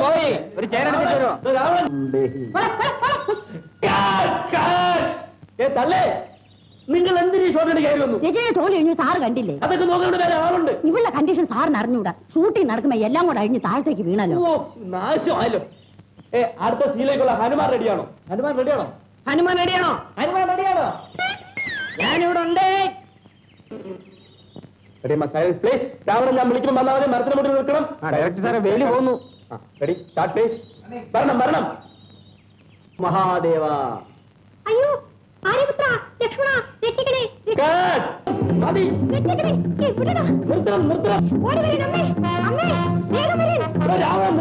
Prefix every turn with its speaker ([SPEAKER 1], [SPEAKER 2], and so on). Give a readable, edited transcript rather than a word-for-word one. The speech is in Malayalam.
[SPEAKER 1] പോയി ഒരു ചേരെടുത്ത് തരുമോ? തള്ളേ, നിങ്ങൾ എന്തിനീ ഷോട്ടിന് കയറി വന്നു?
[SPEAKER 2] ചേച്ചിയെ തോന്നി കഴിഞ്ഞു സാറ് കണ്ടില്ലേ?
[SPEAKER 1] അതൊക്കെ നോക്കേണ്ട വേറെ ആളുണ്ട്.
[SPEAKER 2] ഇവളുടെ കണ്ടീഷൻ സാറിന് അറിഞ്ഞൂടാ. ഷൂട്ടിംഗ് നടക്കുമ്പോ എല്ലാം കൂടെ അഴിഞ്ഞ് താഴത്തേക്ക് വീണല്ലോ.
[SPEAKER 1] നാശമായല്ലോ. അടുത്ത സീനിലേക്കുള്ള ഹനുമാൻ റെഡിയാണോ? ഹനുമാൻ റെഡിയാണോ? ഹനുമാൻ റെഡിയാണോ? ഹനുമാൻ റെഡിയാണോ? ഞാനിവിടെ ഉണ്ട്. രാവണൻ ഞാൻ വിളിക്കുമ്പോൾ വന്നാൽ മതി. മരത്തിന് മുന്നിൽ നിൽക്കണം. ഡയറക്ടർ സാറെ വേലി പോകുന്നു. Ready, start please. വരണം വരണം. മഹാദേവ.
[SPEAKER 2] അയ്യോ ആര്യപുത്ര, ലക്ഷ്മണ, രക്ഷിക്കണേ,
[SPEAKER 1] മതി.
[SPEAKER 2] നിർത്തണം നിർത്തണം.
[SPEAKER 1] നിർത്തണം.
[SPEAKER 2] ഓടി വരീ അമ്മേ, അമ്മേ വേഗം വരീ.
[SPEAKER 1] രാവണൻ